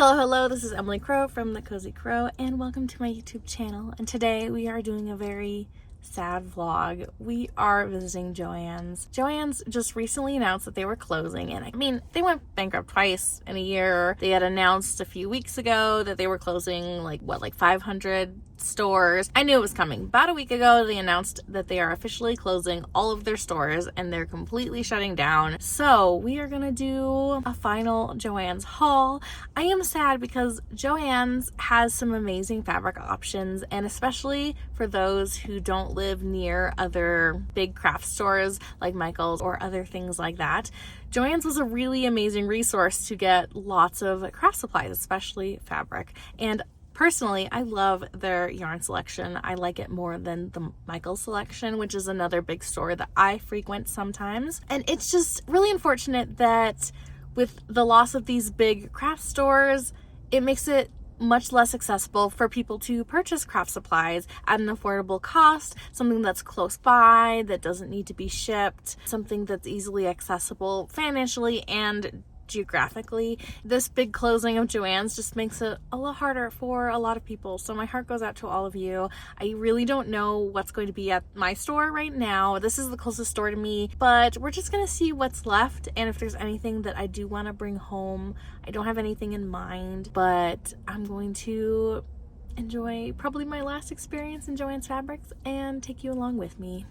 Hello, this is Emily Crow from The Cozy Crow, and welcome to my YouTube channel. And today we are doing a very sad vlog. We are visiting Joann's. Joann's just recently announced that they were closing, and I mean, they went bankrupt twice in a year. They had announced a few weeks ago that they were closing like 500 stores. I knew it was coming. About a week ago, they announced that they are officially closing all of their stores and they're completely shutting down. So we are gonna do a final Joann's haul. I am sad because Joann's has some amazing fabric options, and especially for those who don't live near other big craft stores like Michael's or other things like that. Joann's was a really amazing resource to get lots of craft supplies, especially fabric. And personally, I love their yarn selection. I like it more than the Michael's selection, which is another big store that I frequent sometimes. And it's just really unfortunate that with the loss of these big craft stores, it makes it much less accessible for people to purchase craft supplies at an affordable cost, something that's close by, that doesn't need to be shipped, something that's easily accessible financially and geographically. This big closing of Joann's just makes it a lot harder for a lot of people. So my heart goes out to all of you. I really don't know what's going to be at my store right now. This is the closest store to me, but we're just gonna see what's left and if there's anything that I do want to bring home. I don't have anything in mind, but I'm going to enjoy probably my last experience in Joann Fabrics and take you along with me.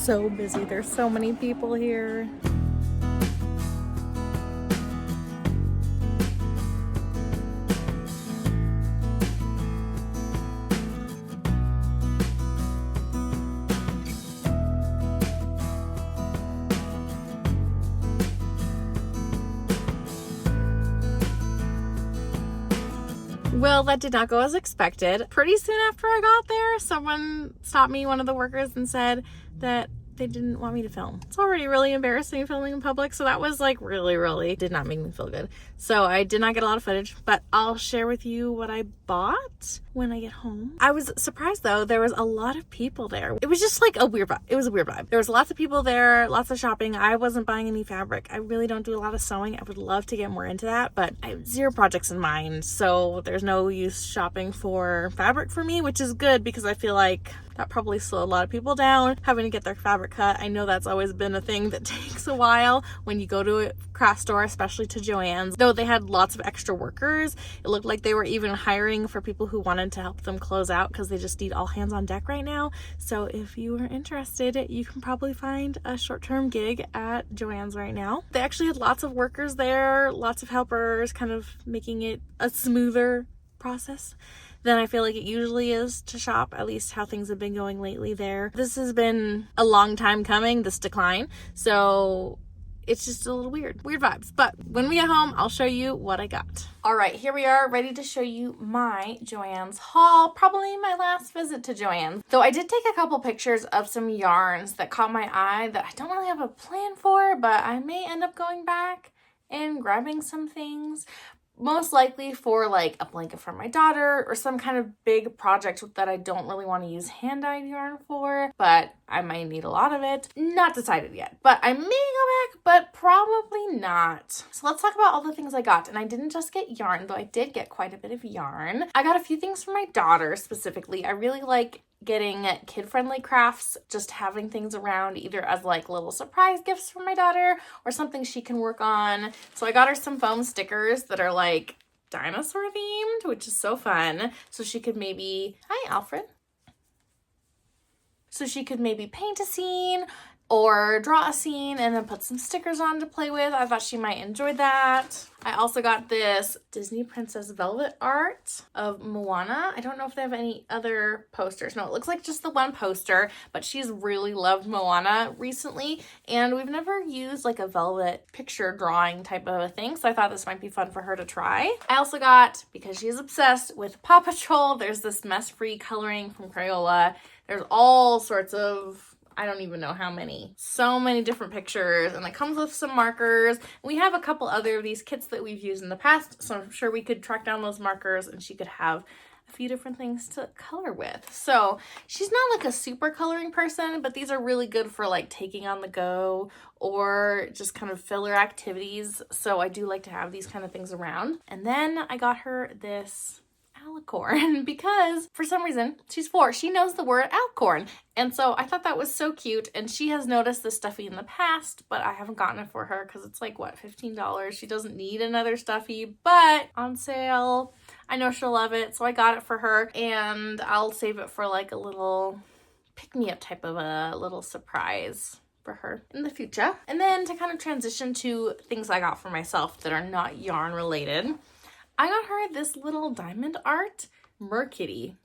So busy. There's so many people here. Well, that did not go as expected. Pretty soon after I got there, someone stopped me, one of the workers, and said that they didn't want me to film. It's already really embarrassing filming in public, so that was like really did not make me feel good. So I did not get a lot of footage, but I'll share with you what I bought when I get home. I was surprised though, there was a lot of people there. It was just like a weird vibe. It was a weird vibe. There was lots of people there, lots of shopping. I wasn't buying any fabric. I really don't do a lot of sewing. I would love to get more into that, but I have zero projects in mind, so there's no use shopping for fabric for me, which is good because I feel like that probably slowed a lot of people down, having to get their fabric cut. I know that's always been a thing that takes a while when you go to a craft store, especially to Joann's. Though they had lots of extra workers, it looked like they were even hiring for people who wanted to help them close out because they just need all hands on deck right now. So if you are interested, you can probably find a short-term gig at Joann's right now. They actually had lots of workers there, lots of helpers, kind of making it a smoother process than I feel like it usually is to shop, at least how things have been going lately there. This has been a long time coming, this decline, so it's just a little weird vibes. But when we get home, I'll show you what I got. All right, here we are, ready to show you my Joann's haul, probably my last visit to Joann's. Though I did take a couple pictures of some yarns that caught my eye that I don't really have a plan for, but I may end up going back and grabbing some things. Most likely for like a blanket for my daughter or some kind of big project that I don't really want to use hand-dyed yarn for, but I might need a lot of it. Not decided yet, but I may go back, but probably not. So let's talk about all the things I got. And I didn't just get yarn, though I did get quite a bit of yarn. I got a few things for my daughter specifically. I really like getting kid-friendly crafts, just having things around either as like little surprise gifts for my daughter or something she can work on. So I got her some foam stickers that are like dinosaur themed, which is so fun. So she could maybe, hi Alfred. So she could maybe paint a scene or draw a scene and then put some stickers on to play with. I thought she might enjoy that. I also got this Disney Princess velvet art of Moana. I don't know if they have any other posters. No, it looks like just the one poster, but she's really loved Moana recently, and we've never used like a velvet picture drawing type of a thing, so I thought this might be fun for her to try. I also got, because she's obsessed with Paw Patrol, there's this mess-free coloring from Crayola. There's all sorts of, I don't even know how many. So many different pictures, and it comes with some markers. We have a couple other of these kits that we've used in the past, so I'm sure we could track down those markers and she could have a few different things to color with. So she's not like a super coloring person, but these are really good for like taking on the go or just kind of filler activities. So I do like to have these kind of things around. And then I got her this alicorn because for some reason, she's 4, she knows the word alicorn. And so I thought that was so cute. And she has noticed the stuffy in the past, but I haven't gotten it for her because it's like, what, $15? She doesn't need another stuffy, but on sale, I know she'll love it. So I got it for her, and I'll save it for like a little pick-me-up type of a little surprise for her in the future. And then to kind of transition to things I got for myself that are not yarn related, I got her this little diamond art merkitty,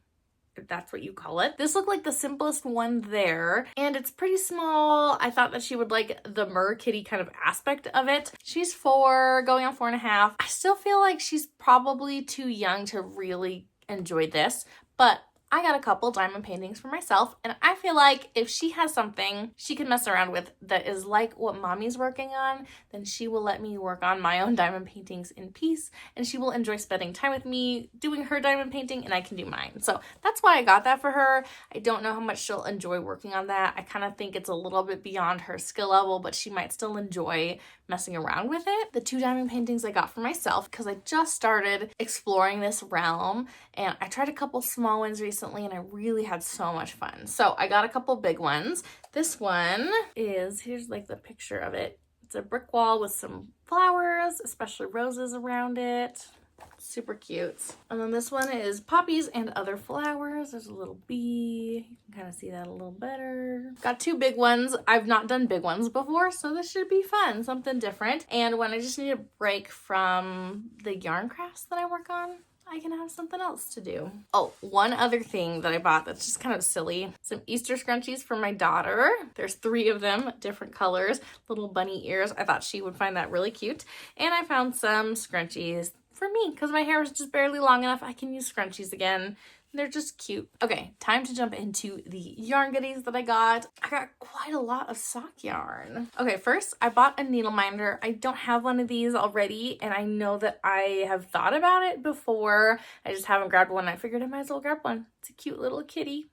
if that's what you call it. This looked like the simplest one there, and it's pretty small. I thought that she would like the merkitty kind of aspect of it. She's 4, going on 4.5. I still feel like she's probably too young to really enjoy this, but I got a couple diamond paintings for myself, and I feel like if she has something she can mess around with that is like what mommy's working on, then she will let me work on my own diamond paintings in peace, and she will enjoy spending time with me doing her diamond painting, and I can do mine. So that's why I got that for her. I don't know how much she'll enjoy working on that. I kind of think it's a little bit beyond her skill level, but she might still enjoy messing around with it. The 2 diamond paintings I got for myself because I just started exploring this realm, and I tried a couple small ones recently and I really had so much fun. So I got a couple big ones. This one is, here's like the picture of it. It's a brick wall with some flowers, especially roses around it. Super cute. And then this one is poppies and other flowers. There's a little bee. You can kind of see that a little better. Got 2 big ones. I've not done big ones before, so this should be fun, something different. And when I just need a break from the yarn crafts that I work on, I can have something else to do. Oh, one other thing that I bought that's just kind of silly. Some Easter scrunchies for my daughter. There's 3 of them, different colors, little bunny ears. I thought she would find that really cute. And I found some scrunchies for me because my hair is just barely long enough. I can use scrunchies again. They're just cute. Okay, time to jump into the yarn goodies that I got. I got quite a lot of sock yarn. Okay, first I bought a needle minder. I don't have one of these already, and I know that I have thought about it before. I just haven't grabbed one. I figured I might as well grab one. It's a cute little kitty.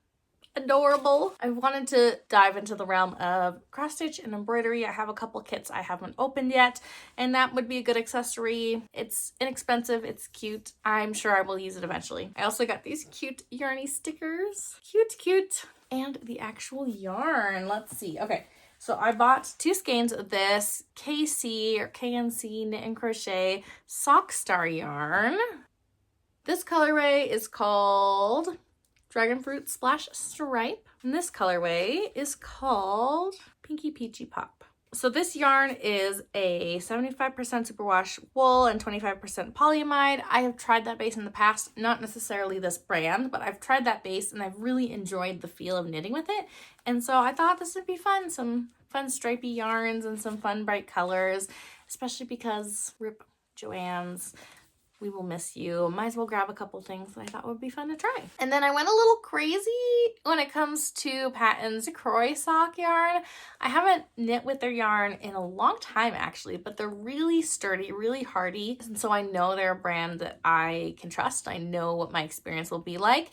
Adorable. I wanted to dive into the realm of cross stitch and embroidery. I have a couple kits I haven't opened yet, and that would be a good accessory. It's inexpensive, it's cute. I'm sure I will use it eventually. I also got these cute yarny stickers. Cute. And the actual yarn. Let's see. Okay. So I bought 2 skeins of this KC or KNC Knit and Crochet Sock Star yarn. This colorway is called Dragon Fruit Splash Stripe. And this colorway is called Pinky Peachy Pop. So this yarn is a 75% superwash wool and 25% polyamide. I have tried that base in the past, not necessarily this brand, but I've tried that base and I've really enjoyed the feel of knitting with it. And so I thought this would be fun, some fun stripy yarns and some fun bright colors, especially because rip Joann's. We will miss you. Might as well grab a couple things that I thought would be fun to try. And then I went a little crazy when it comes to Patton's Croy sock yarn. I haven't knit with their yarn in a long time actually, but they're really sturdy, really hardy. And so I know they're a brand that I can trust. I know what my experience will be like.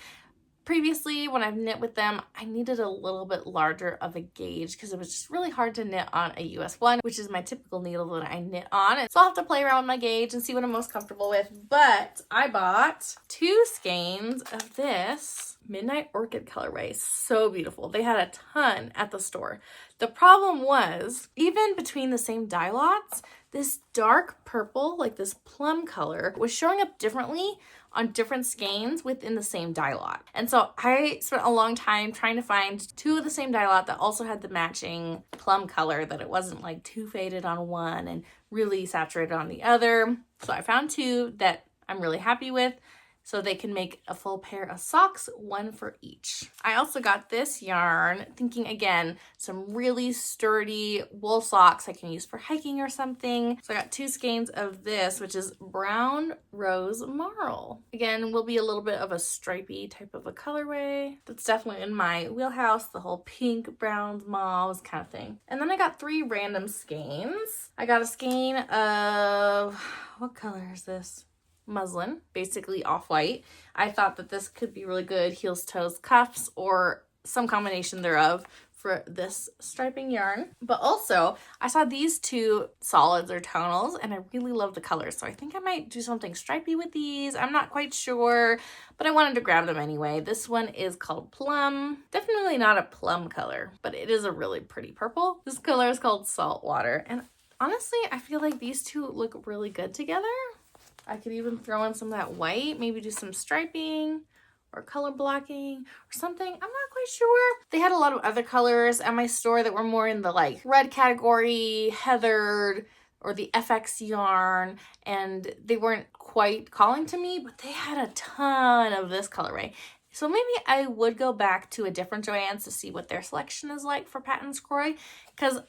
Previously, when I've knit with them, I needed a little bit larger of a gauge because it was just really hard to knit on a US 1, which is my typical needle that I knit on. And so I'll have to play around with my gauge and see what I'm most comfortable with. But I bought 2 skeins of this Midnight Orchid colorway. So beautiful. They had a ton at the store. The problem was, even between the same dye lots, this dark purple, like this plum color, was showing up differently on different skeins within the same dye lot. And so I spent a long time trying to find 2 of the same dye lot that also had the matching plum color, that it wasn't like too faded on one and really saturated on the other. So I found 2 that I'm really happy with. so they can make a full pair of socks, one for each. I also got this yarn thinking, again, some really sturdy wool socks I can use for hiking or something. So I got 2 skeins of this, which is brown rose marl. Again, will be a little bit of a stripy type of a colorway. That's definitely in my wheelhouse, the whole pink, browns, mauves kind of thing. And then I got 3 random skeins. I got a skein of, what color is this? Muslin, basically off-white. I thought that this could be really good heels, toes, cuffs, or some combination thereof for this striping yarn. But also, I saw these 2 solids or tonals, and I really love the colors, so I think I might do something stripy with these. I'm not quite sure, but I wanted to grab them anyway. This one is called Plum. Definitely not a plum color, but it is a really pretty purple. This color is called Saltwater, and honestly, I feel like these 2 look really good together. I could even throw in some of that white, maybe do some striping or color blocking or something. I'm not quite sure. They had a lot of other colors at my store that were more in the like red category, heathered, or the FX yarn, and they weren't quite calling to me, but they had a ton of this colorway. So maybe I would go back to a different Joann's to see what their selection is like for Patent Scroy, because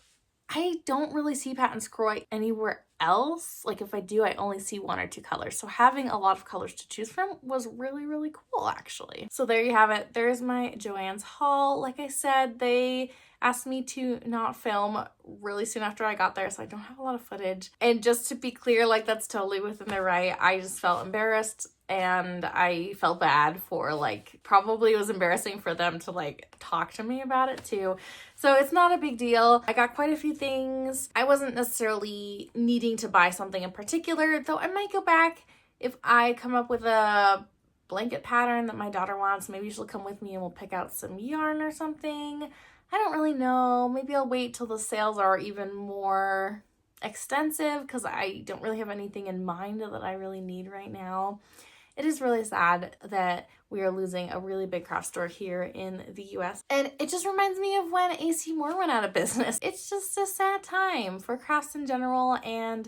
I don't really see Patent Scroy anywhere else. Like if I do, I only see 1 or 2 colors. So having a lot of colors to choose from was really, really cool actually. So there you have it. There's my Joann's haul. Like I said, they asked me to not film really soon after I got there, so I don't have a lot of footage. And just to be clear, like that's totally within their right. I just felt embarrassed and I felt bad for like, probably it was embarrassing for them to like talk to me about it too. So it's not a big deal. I got quite a few things. I wasn't necessarily needing to buy something in particular, though I might go back if I come up with a blanket pattern that my daughter wants. Maybe she'll come with me and we'll pick out some yarn or something. I don't really know. Maybe I'll wait till the sales are even more extensive because I don't really have anything in mind that I really need right now. It is really sad that we are losing a really big craft store here in the US. And it just reminds me of when AC Moore went out of business. It's just a sad time for crafts in general. And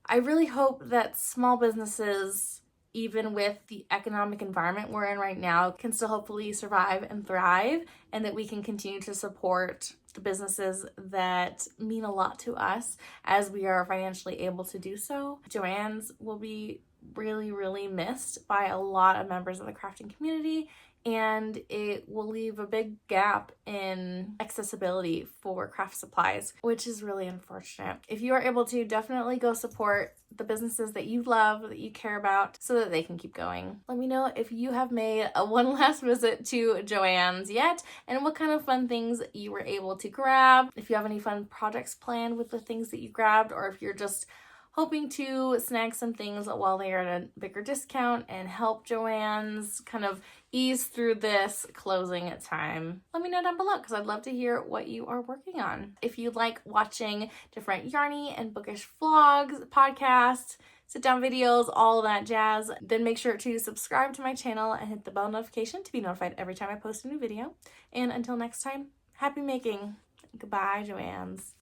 I really hope that small businesses, even with the economic environment we're in right now, can still hopefully survive and thrive, and that we can continue to support the businesses that mean a lot to us as we are financially able to do so. Joann's will be really, really missed by a lot of members of the crafting community, and it will leave a big gap in accessibility for craft supplies, which is really unfortunate. If you are able to, definitely go support the businesses that you love, that you care about, so that they can keep going. Let me know if you have made a one last visit to Joann's yet, and what kind of fun things you were able to grab. If you have any fun projects planned with the things that you grabbed, or if you're just hoping to snag some things while they are at a bigger discount and help Joann's kind of ease through this closing time. Let me know down below because I'd love to hear what you are working on. If you like watching different yarny and bookish vlogs, podcasts, sit down videos, all of that jazz, then make sure to subscribe to my channel and hit the bell notification to be notified every time I post a new video. And until next time, happy making. Goodbye, Joann's.